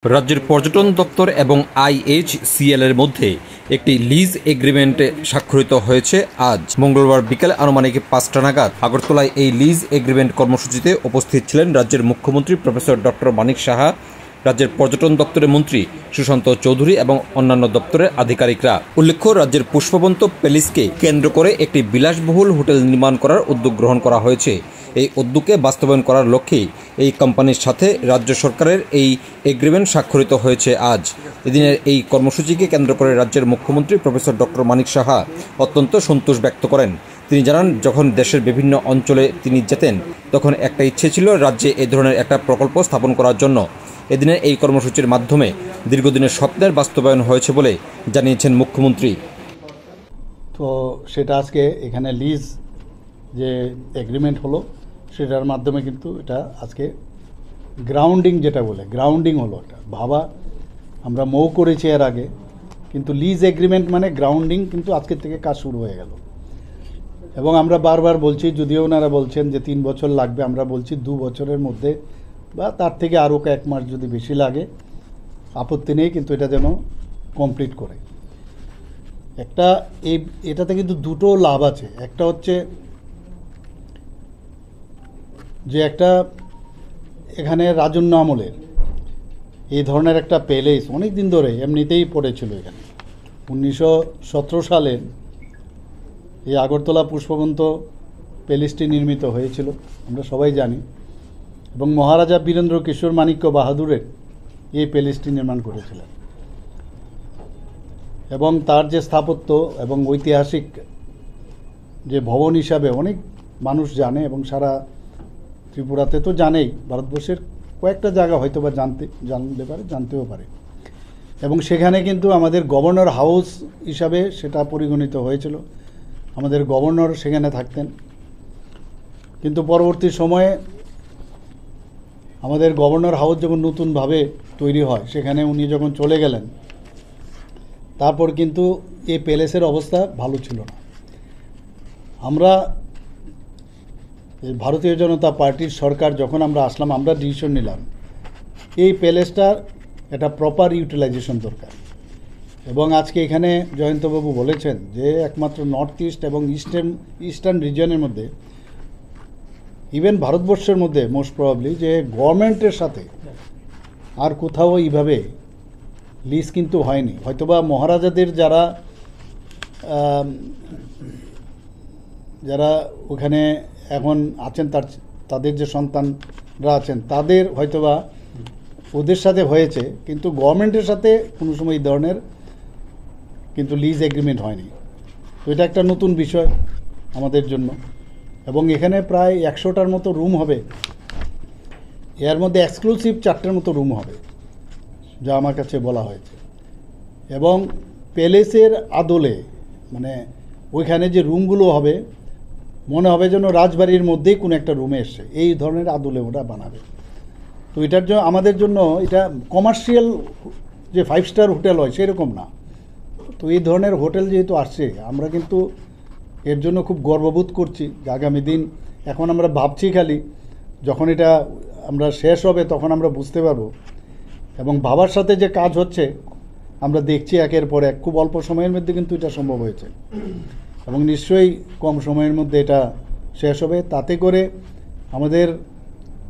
রাজ্যের পর্যটন দপ্তর এবং IHCL এর মধ্যে একটি লিজ এগ্রিমেন্টে স্বাক্ষরিত হয়েছে আজ মঙ্গলবার বিকেল আনুমানিক 5টা নাগাদ আগরতলায় এই লিজ এগ্রিমেন্ট কর্মসূচিতে উপস্থিত ছিলেন রাজ্যের মুখ্যমন্ত্রী প্রফেসর ডক্টর মানিক সাহা, রাজ্যের পর্যটন দপ্তরের মন্ত্রী সুশান্ত চৌধুরী এবং অন্যান্য দপ্তরের আধিকারিকরা। উল্লেখ্য, রাজ্যের পুষ্পবন্ত প্যালেসকে কেন্দ্র করে একটি বিলাসবহুল হোটেল নির্মাণ করার উদ্যোগ গ্রহণ করা হয়েছে। এই উদ্যোগকে বাস্তবায়ন করার লক্ষ্যে এই কোম্পানির সাথে রাজ্য সরকারের এই এগ্রিমেন্ট স্বাক্ষরিত হয়েছে আজ। এদিনের এই কর্মসূচিকে কেন্দ্র করে রাজ্যের মুখ্যমন্ত্রী প্রফেসর ডক্টর মানিক সাহা অত্যন্ত সন্তোষ ব্যক্ত করেন। তিনি জানান, যখন দেশের বিভিন্ন অঞ্চলে তিনি যেতেন তখন একটা ইচ্ছে ছিল রাজ্যে এই ধরনের একটা প্রকল্প স্থাপন করার জন্য। এদিনের এই কর্মসূচির মাধ্যমে দীর্ঘদিনের স্বপ্নের বাস্তবায়ন হয়েছে বলে জানিয়েছেন মুখ্যমন্ত্রী। তো সেটা আজকে এখানে লিজ যে এগ্রিমেন্ট হলো সেটার মাধ্যমে কিন্তু এটা আজকে গ্রাউন্ডিং যেটা বলে গ্রাউন্ডিং হলো। এটা ভাবা আমরা মৌ করেছি এর আগে, কিন্তু লিজ এগ্রিমেন্ট মানে গ্রাউন্ডিং কিন্তু আজকের থেকে কাজ শুরু হয়ে গেল। এবং আমরা বারবার বলছি, যদিও ওনারা বলছেন যে 3 বছর লাগবে, আমরা বলছি 2 বছরের মধ্যে বা তার থেকে আরও 1 মাস যদি বেশি লাগে আপত্তি নেই, কিন্তু এটা যেন কমপ্লিট করে। এটাতে কিন্তু দুটো লাভ আছে। একটা হচ্ছে যে একটা এখানে রাজন্য আমলের এই ধরনের একটা প্যালেস অনেক দিন ধরে এমনিতেই পড়েছিল। এখানে 1917 সালে এই আগরতলা পুষ্পবন্ত প্যালেসটি নির্মিত হয়েছিল, আমরা সবাই জানি। এবং মহারাজা বীরেন্দ্র কিশোর মাণিক্য বাহাদুরের এই প্যালেসটি নির্মাণ করেছিলেন। এবং তার যে স্থাপত্য এবং ঐতিহাসিক যে ভবন হিসাবে অনেক মানুষ জানে, এবং সারা ত্রিপুরাতে তো জানেই, ভারতবর্ষের কয়েকটা জায়গা হয়তো বা জানতেও পারে। এবং সেখানে কিন্তু আমাদের গভর্নর হাউস হিসাবে সেটা পরিগণিত হয়েছিল। আমাদের গভর্নর সেখানে থাকতেন, কিন্তু পরবর্তী সময়ে আমাদের গভর্নর হাউস যখন নতুনভাবে তৈরি হয় সেখানে উনি যখন চলে গেলেন, তারপর কিন্তু এই প্যালেসের অবস্থা ভালো ছিল না। আমরা ভারতীয় জনতা পার্টির সরকার যখন আমরা আসলাম, আমরা ডিসিশন নিলাম এই প্যালেসটার একটা প্রপার ইউটিলাইজেশন দরকার। এবং আজকে এখানে জয়ন্তবাবু বলেছেন যে একমাত্র নর্থ ইস্ট এবং ইস্টার্ন রিজিয়নের মধ্যে, ইভেন ভারতবর্ষের মধ্যে মোস্ট প্রবাবলি, যে গভর্নমেন্টের সাথে আর কোথাও এইভাবে লিজ কিন্তু হয়নি। হয়তোবা মহারাজাদের যারা ওখানে এখন আছেন তাদের যে সন্তানরা আছেন তাদের হয়তোবা ওদের সাথে হয়েছে, কিন্তু গভর্নমেন্টের সাথে কোনো সময় এই ধরনের কিন্তু লিজ এগ্রিমেন্ট হয়নি। তো এটা একটা নতুন বিষয় আমাদের জন্য। এবং এখানে প্রায় 100টার মতো রুম হবে, এর মধ্যে এক্সক্লুসিভ 4টের মতো রুম হবে যা আমার কাছে বলা হয়েছে। এবং প্যালেসের আদলে মানে ওইখানে যে রুমগুলো হবে মনে হবে যেন রাজবাড়ির মধ্যেই কোনো একটা রুমে এসছে, এই ধরনের আদলে ওটা বানাবে। তো এটার জন্য আমাদের জন্য এটা কমার্শিয়াল যে 5 স্টার হোটেল হয় সেরকম না। তো এই ধরনের হোটেল যেহেতু আসছে, আমরা কিন্তু এর জন্য খুব গর্ববোধ করছি যে আগামী দিন, এখন আমরা ভাবছি খালি, যখন এটা আমরা শেষ হবে তখন আমরা বুঝতে পারবো। এবং ভাবার সাথে যে কাজ হচ্ছে আমরা দেখছি একের পর এক, খুব অল্প সময়ের মধ্যে কিন্তু এটা সম্ভব হয়েছে। এবং নিশ্চয়ই কম সময়ের মধ্যে এটা শেষ হবে। তাতে করে আমাদের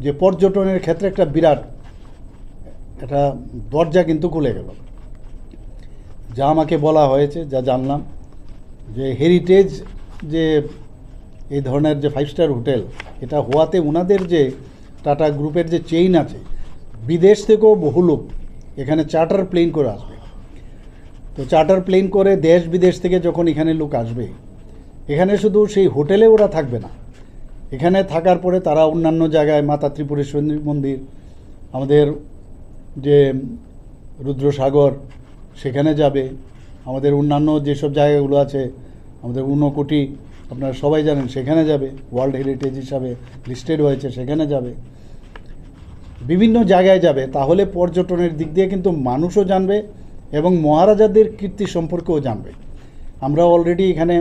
যে পর্যটনের ক্ষেত্রে একটা বিরাট একটা দরজা কিন্তু খুলে গেল। যা আমাকে বলা হয়েছে, যা জানলাম, যে হেরিটেজ যে এই ধরনের যে 5 স্টার হোটেল এটা হওয়াতে ওনাদের যে টাটা গ্রুপের যে চেইন আছে, বিদেশ থেকেও বহু লোক এখানে চার্টার প্লেন করে আসবে। তো চার্টার প্লেন করে দেশ বিদেশ থেকে যখন এখানে লোক আসবে, এখানে শুধু সেই হোটেলে ওরা থাকবে না, এখানে থাকার পরে তারা অন্যান্য জায়গায় মাতা ত্রিপুরেশ্বরী মন্দির, আমাদের যে রুদ্রসাগর সেখানে যাবে, আমাদের অন্যান্য যেসব জায়গাগুলো আছে, আমাদের ঊনকোটি আপনারা সবাই জানেন সেখানে যাবে, ওয়ার্ল্ড হেরিটেজ হিসাবে লিস্টেড হয়েছে সেখানে যাবে, বিভিন্ন জায়গায় যাবে। তাহলে পর্যটনের দিক দিয়ে কিন্তু মানুষও জানবে এবং মহারাজাদের কীর্তি সম্পর্কেও জানবে। আমরা অলরেডি এখানে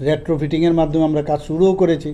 রেট্রোফিটিংয়ের মাধ্যমে আমরা কাজ শুরুও করেছি।